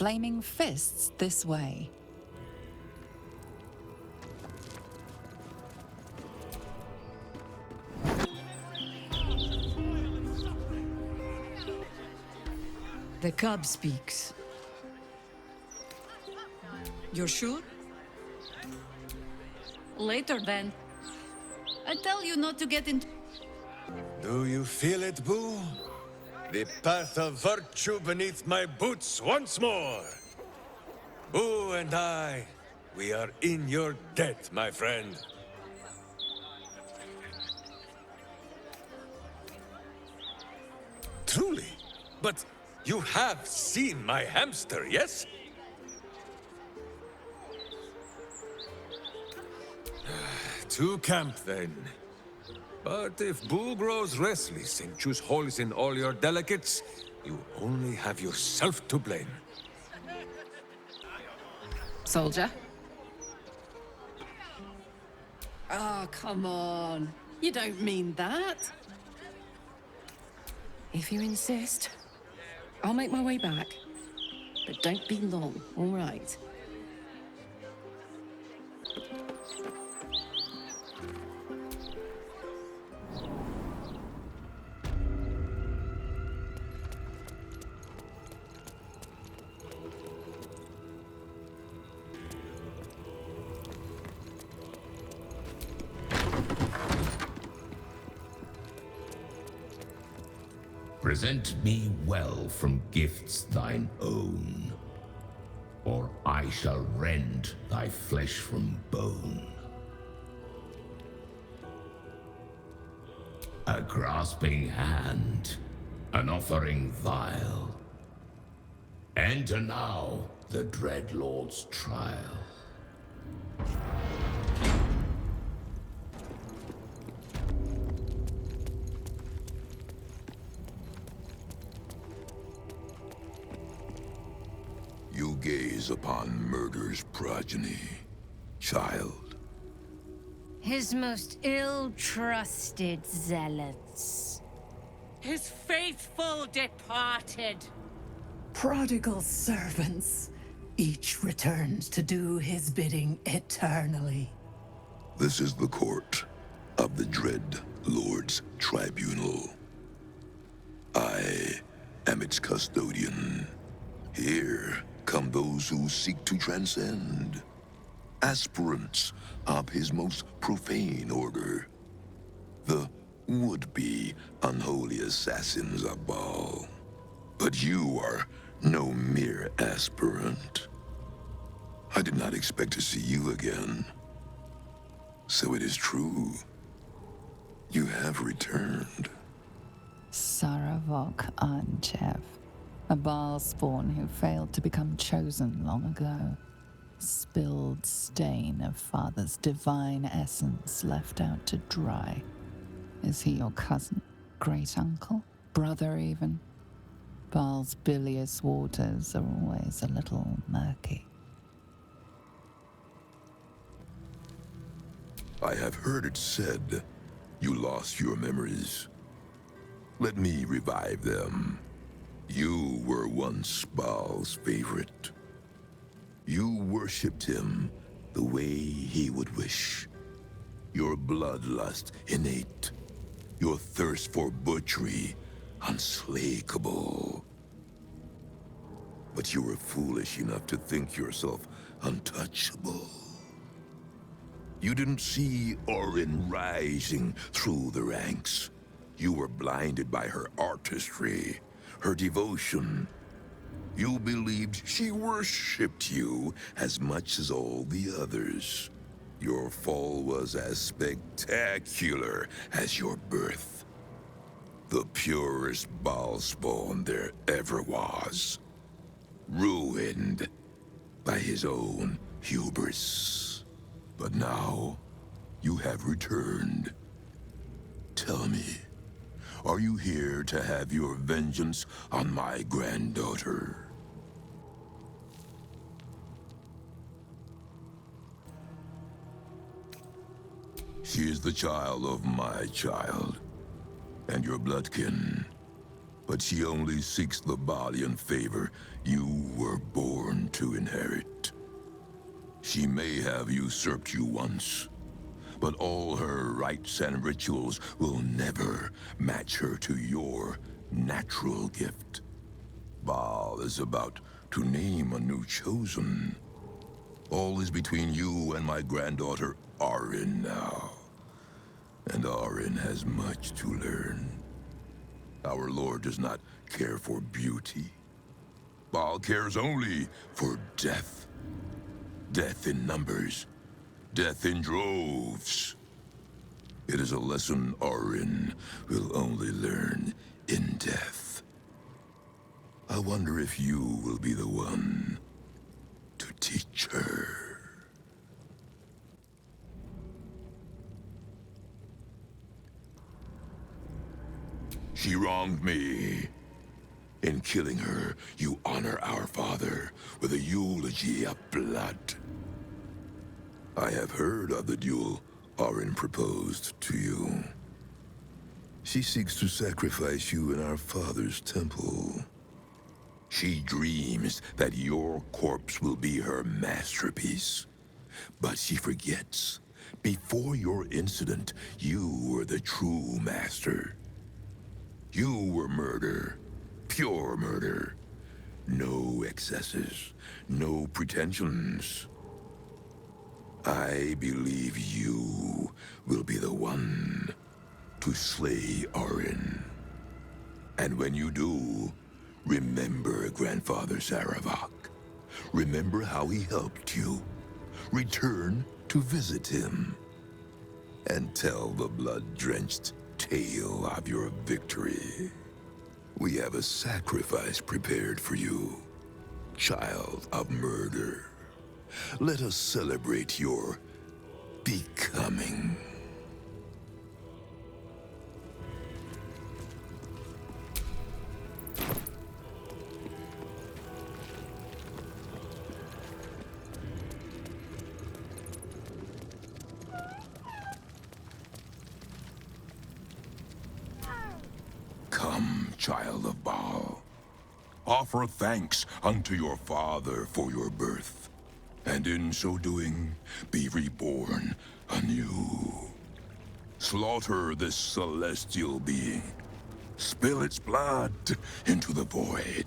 flaming fists this way. The cub speaks. You're sure? Later, then. I tell you not to get into... Do you feel it, Boo? The path of virtue beneath my boots once more. Boo and I, we are in your debt, my friend. Truly? But you have seen my hamster, yes? To camp, then. But if Boo grows restless and chews holes in all your delicates, you only have yourself to blame. Soldier? Oh, come on. You don't mean that. If you insist, I'll make my way back. But don't be long, all right? Present me well from gifts thine own, or I shall rend thy flesh from bone. A grasping hand, an offering vile. Enter now the dread Lord's trial. You gaze upon murder's progeny, child. His most ill-trusted zealots. His faithful departed. Prodigal servants, each returns to do his bidding eternally. This is the court of the dread Lord's tribunal. I am its custodian. Here come those who seek to transcend, aspirants of his most profane order, the would-be unholy assassins of Baal. But you are no mere aspirant. I did not expect to see you again. So it is true. You have returned. Saravok Anchev. A Baal spawn who failed to become chosen long ago. Spilled stain of Father's divine essence left out to dry. Is he your cousin? Great-uncle? Brother, even? Baal's bilious waters are always a little murky. I have heard it said you lost your memories. Let me revive them. You were once Baal's favorite. You worshipped him the way he would wish. Your bloodlust innate. Your thirst for butchery unslakable. But you were foolish enough to think yourself untouchable. You didn't see Orin rising through the ranks. You were blinded by her artistry, her devotion. You believed she worshipped you as much as all the others. Your fall was as spectacular as your birth. The purest Baal spawn there ever was. Ruined by his own hubris. But now, you have returned. Tell me, are you here to have your vengeance on my granddaughter? She is the child of my child, and your bloodkin. But she only seeks the Balian favor you were born to inherit. She may have usurped you once, but all her rites and rituals will never match her to your natural gift. Baal is about to name a new chosen. All is between you and my granddaughter, Arin, now. And Arin has much to learn. Our Lord does not care for beauty. Baal cares only for death. Death in numbers. Death in droves. It is a lesson Arin will only learn in death. I wonder if you will be the one to teach her. She wronged me. In killing her, you honor our father with a eulogy of blood. I have heard of the duel Arin proposed to you. She seeks to sacrifice you in our father's temple. She dreams that your corpse will be her masterpiece. But she forgets, before your incident, you were the true master. You were murder, pure murder. No excesses, no pretensions. I believe you will be the one to slay Arin. And when you do, remember Grandfather Saravak. Remember how he helped you. Return to visit him. And tell the blood-drenched tale of your victory. We have a sacrifice prepared for you, child of murder. Let us celebrate your becoming. Come, child of Baal. Offer thanks unto your father for your birth, and in so doing, be reborn anew. Slaughter this celestial being. Spill its blood into the void,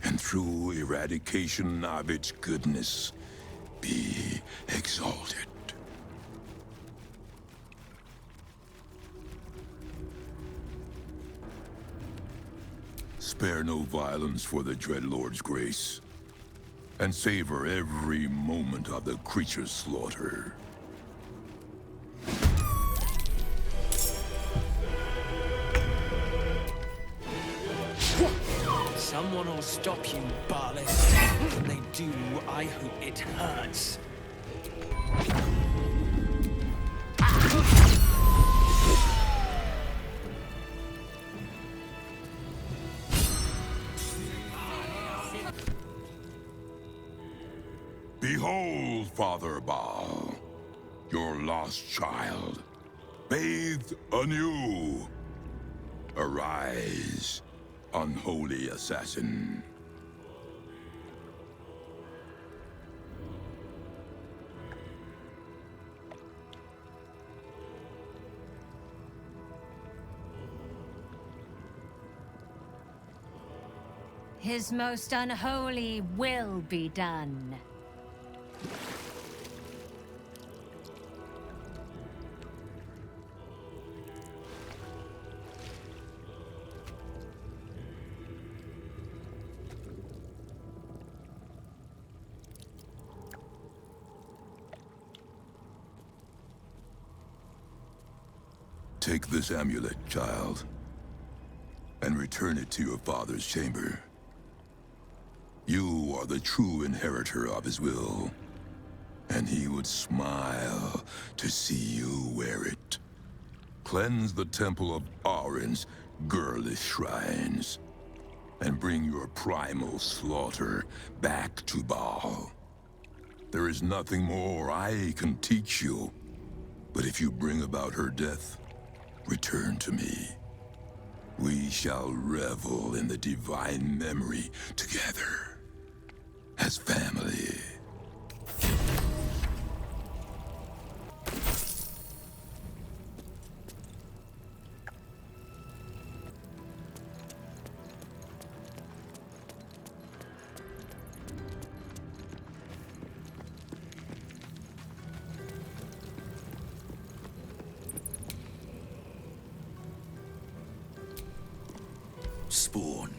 and through eradication of its goodness, be exalted. Spare no violence for the Dreadlord's grace, and savor every moment of the creature's slaughter. Someone will stop you, Barless. When they do, I hope it hurts. Behold, Father Baal, your lost child, bathed anew. Arise, unholy assassin. His most unholy will be done. Take this amulet, child, and return it to your father's chamber. You are the true inheritor of his will, and he would smile to see you wear it. Cleanse the temple of Arin's girlish shrines, and bring your primal slaughter back to Baal. There is nothing more I can teach you, but if you bring about her death, return to me. We shall revel in the divine memory together, as family. Spawn,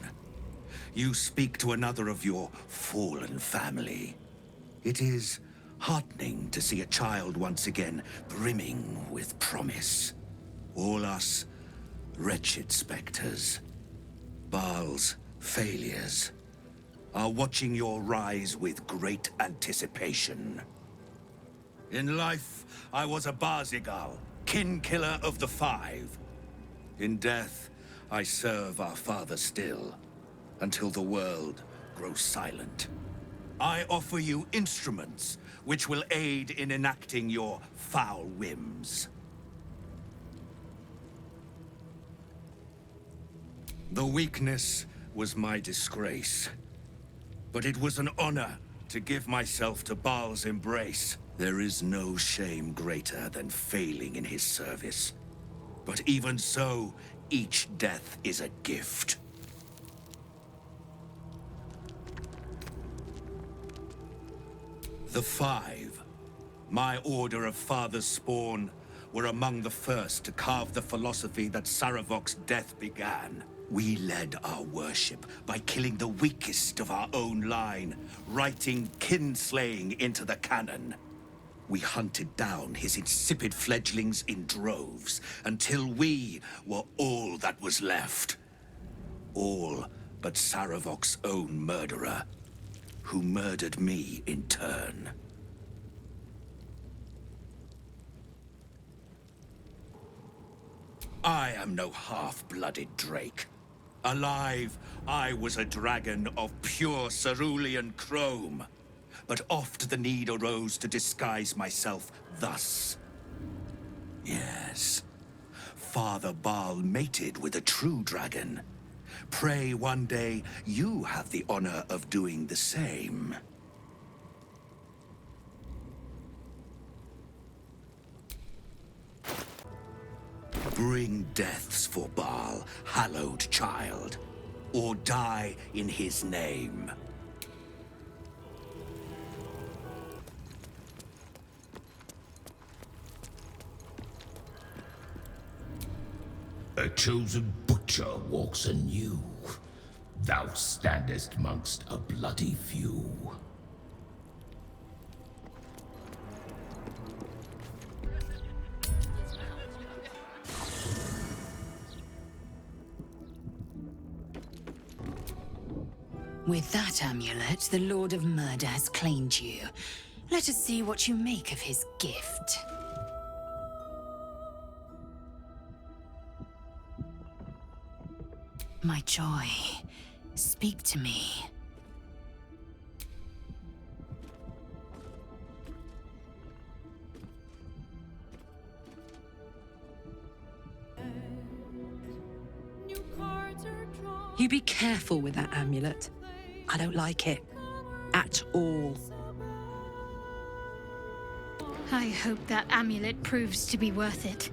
you speak to another of your fallen family. It is heartening to see a child once again brimming with promise. All us wretched specters, Baal's failures, are watching your rise with great anticipation. In life, I was a Barzigal, kin killer of the Five. In death, I serve our father still, until the world grows silent. I offer you instruments which will aid in enacting your foul whims. The weakness was my disgrace, but it was an honor to give myself to Baal's embrace. There is no shame greater than failing in his service. But even so, each death is a gift. The Five, my order of father's spawn, were among the first to carve the philosophy that Saravok's death began. We led our worship by killing the weakest of our own line, writing kinslaying into the canon. We hunted down his insipid fledglings in droves, until we were all that was left. All but Saravok's own murderer, who murdered me in turn. I am no half-blooded Drake. Alive, I was a dragon of pure cerulean chrome. But oft the need arose to disguise myself thus. Yes, Father Baal mated with a true dragon. Pray one day you have the honor of doing the same. Bring deaths for Baal, hallowed child, or die in his name. A chosen butcher walks anew. Thou standest amongst a bloody few. With that amulet, the Lord of Murder has claimed you. Let us see what you make of his gift. My joy, speak to me. You be careful with that amulet. I don't like it. At all. I hope that amulet proves to be worth it.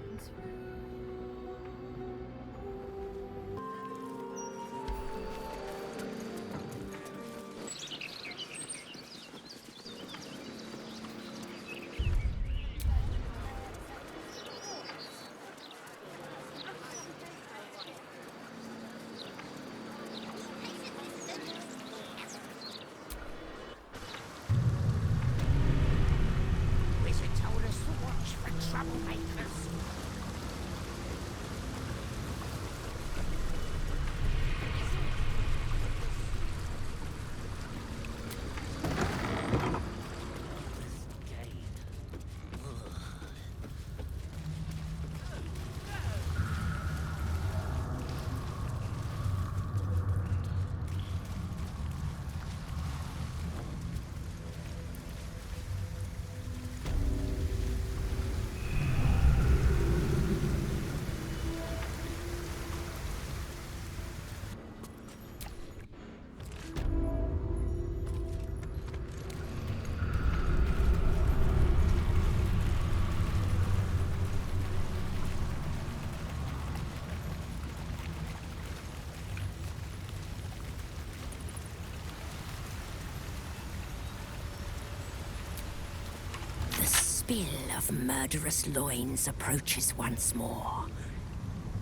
spill of murderous loins approaches once more.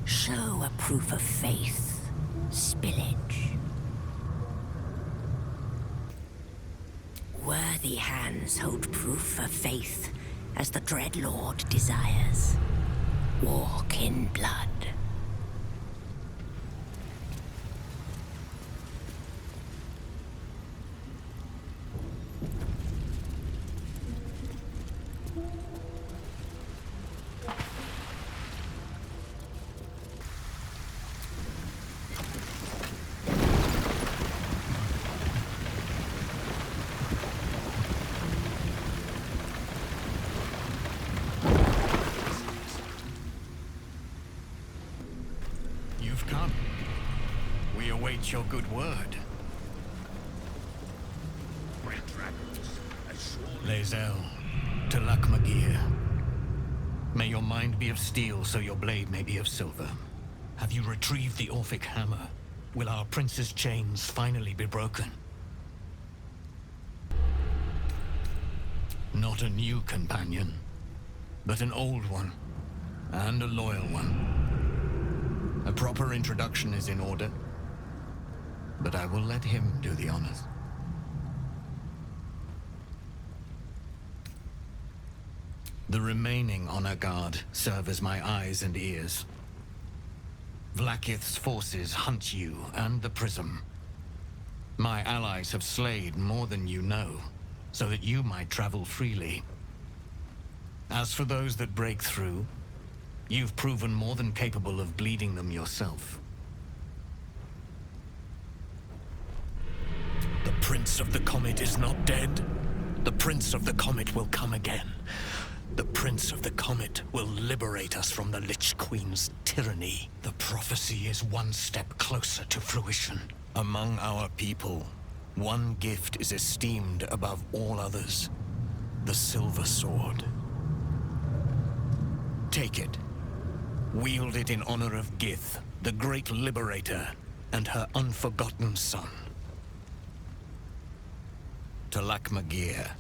Show a proof of faith, spillage. Worthy hands hold proof of faith as the Dread Lord desires. Walk in blood. You've come. We await your good word. Lae'zel, to Magir. May your mind be of steel, so your blade may be of silver. Have you retrieved the Orphic hammer? Will our prince's chains finally be broken? Not a new companion, but an old one, and a loyal one. A proper introduction is in order, but I will let him do the honors. The remaining honor guard serve as my eyes and ears. Vlaakith's forces hunt you and the Prism. My allies have slayed more than you know, so that you might travel freely. As for those that break through, you've proven more than capable of bleeding them yourself. The Prince of the Comet is not dead. The Prince of the Comet will come again. The Prince of the Comet will liberate us from the Lich Queen's tyranny. The prophecy is one step closer to fruition. Among our people, one gift is esteemed above all others: the Silver Sword. Take it. Wield it in honor of Gith, the great liberator, and her unforgotten son. To Magir.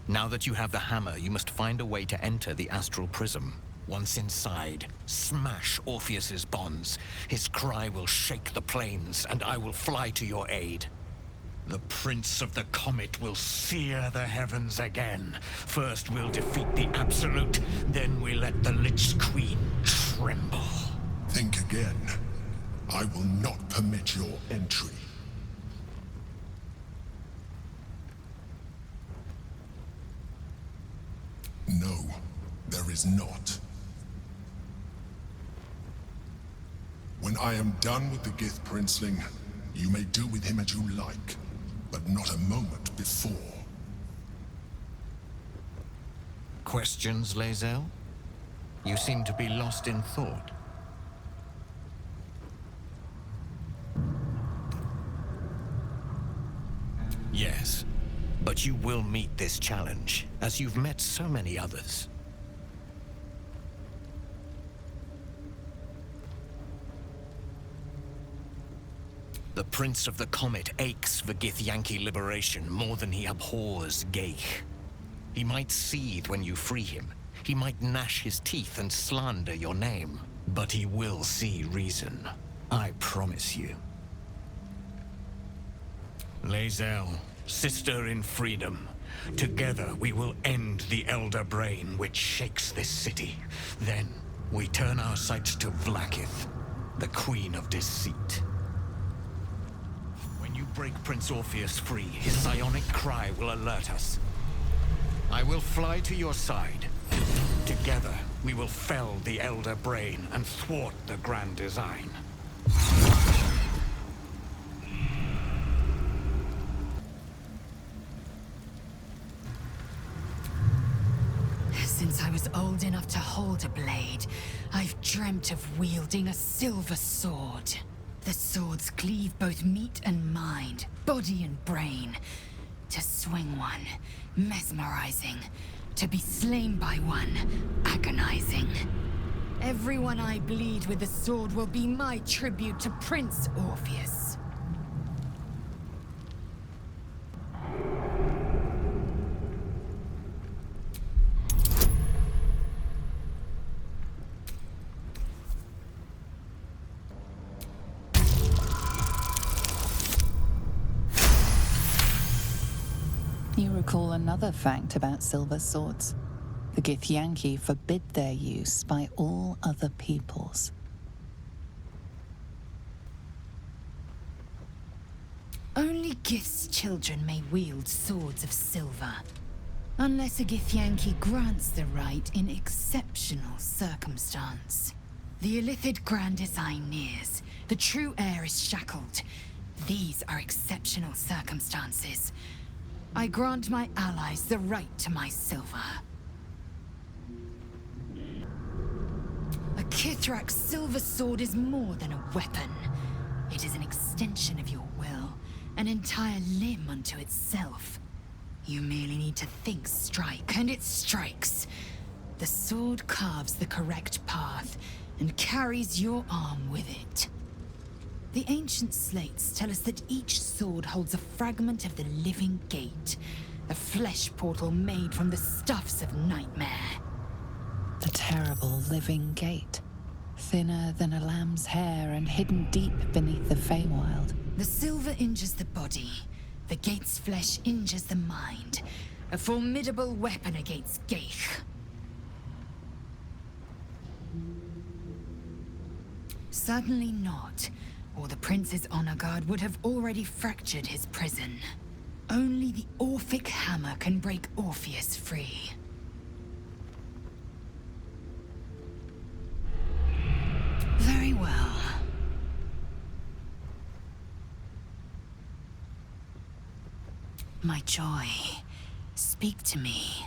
Now that you have the hammer, you must find a way to enter the Astral Prism. Once inside, smash Orpheus's bonds. His cry will shake the plains, and I will fly to your aid. The Prince of the Comet will sear the heavens again. First we'll defeat the Absolute, then we let the Lich Queen tremble. Think again. I will not permit your entry. No, there is not. When I am done with the Gith Princeling, you may do with him as you like, but not a moment before. Questions, Lae'zel? You seem to be lost in thought. Yes, but you will meet this challenge, as you've met so many others. The Prince of the Comet aches for Githyanki liberation more than he abhors Geich. He might seethe when you free him. He might gnash his teeth and slander your name. But he will see reason. I promise you. Lae'zel, sister in freedom. Together we will end the Elder Brain which shakes this city. Then we turn our sights to Vlaakith, the Queen of Deceit. When you break Prince Orpheus free, his psionic cry will alert us. I will fly to your side. Together, we will fell the Elder Brain and thwart the Grand Design. Since I was old enough to hold a blade, I've dreamt of wielding a silver sword. The swords cleave both meat and mind, body and brain. To swing one, mesmerizing. To be slain by one, agonizing. Everyone I bleed with the sword will be my tribute to Prince Orpheus. recall another fact about silver swords. The Githyanki forbid their use by all other peoples. Only Gith's children may wield swords of silver, unless a Githyanki grants the right in exceptional circumstance. The Illithid grand design nears. The true heir is shackled. These are exceptional circumstances. I grant my allies the right to my silver. A Kithrak's silver sword is more than a weapon. It is an extension of your will, an entire limb unto itself. You merely need to think strike, and it strikes. The sword carves the correct path, and carries your arm with it. The ancient slates tell us that each sword holds a fragment of the living gate, a flesh portal made from the stuffs of nightmare. The terrible living gate, thinner than a lamb's hair and hidden deep beneath the Feywild. The silver injures the body, the gate's flesh injures the mind, a formidable weapon against Geich. Certainly not, or the Prince's honor guard would have already fractured his prison. Only the Orphic hammer can break Orpheus free. Very well. My joy, speak to me.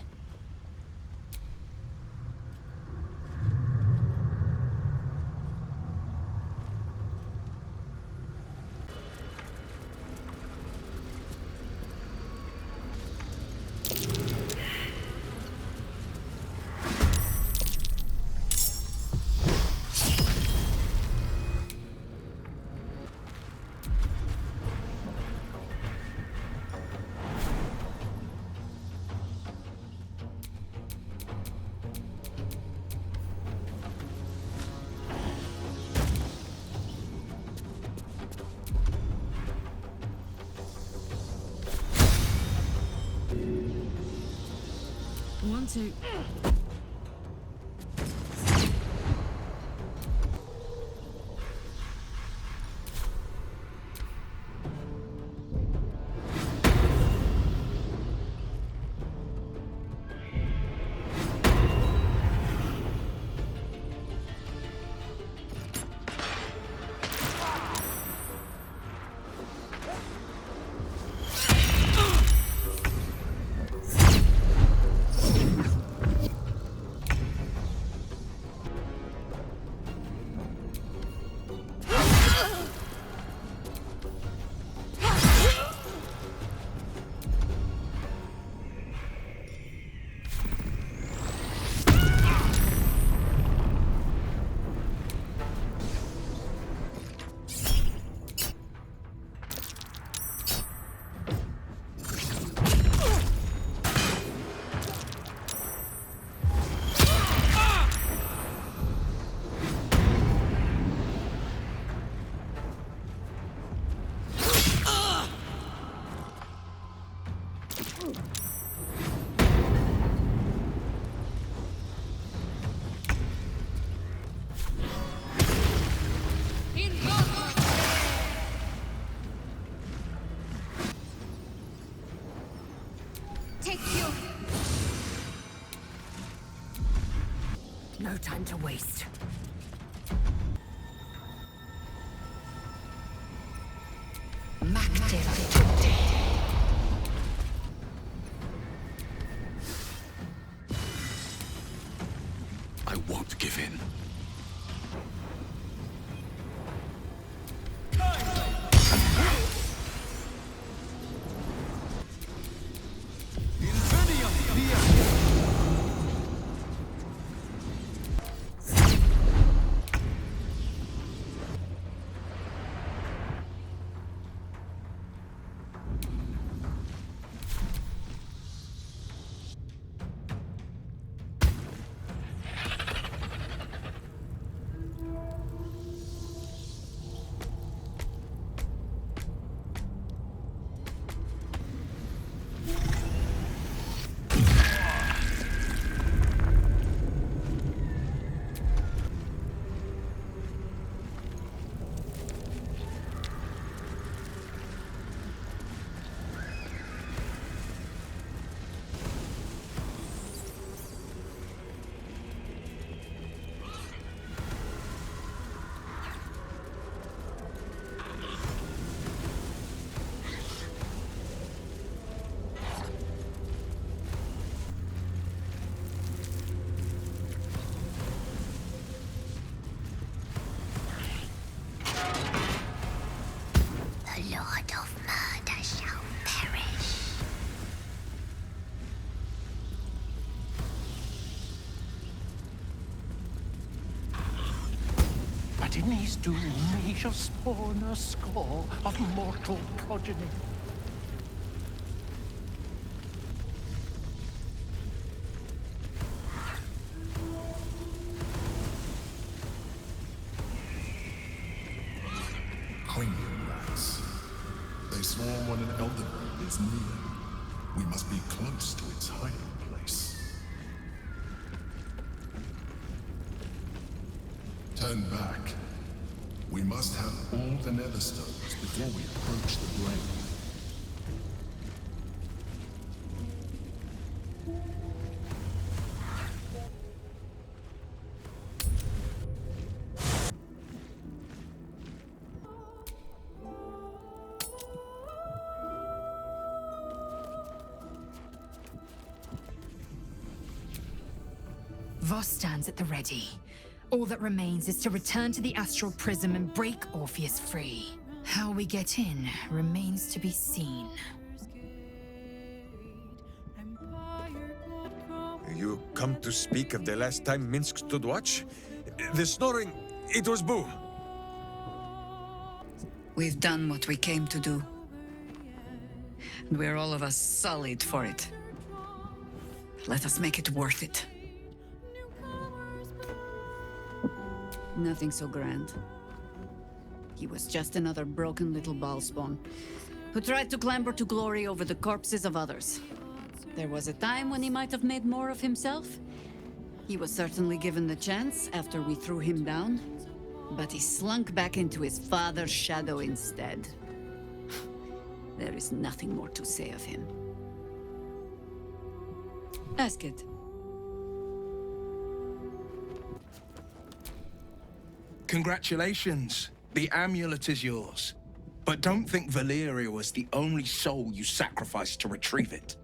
Want to... No time to waste. I won't give in. and in his doom he shall spawn a score of mortal progeny. Hungry rats. They swarm when an elder is near. We must be close to its hiding place. Turn back. We must have all the nether stones before we approach the brain. Voss stands at the ready. All that remains is to return to the astral prism and break Orpheus free. How we get in remains to be seen. You come to speak of the last time Minsk stood watch? The snoring, it was Boo. We've done what we came to do. And we're all of us sullied for it. Let us make it worth it. Nothing so grand. He was just another broken little ballspawn who tried to clamber to glory over the corpses of others. There was a time when he might have made more of himself. He was certainly given the chance after we threw him down, but he slunk back into his father's shadow instead. There is nothing more to say of him. Ask it. Congratulations. The amulet is yours. But don't think Valeria was the only soul you sacrificed to retrieve it.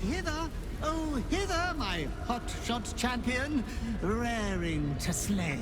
Hither, oh hither, my hotshot champion, raring to slay.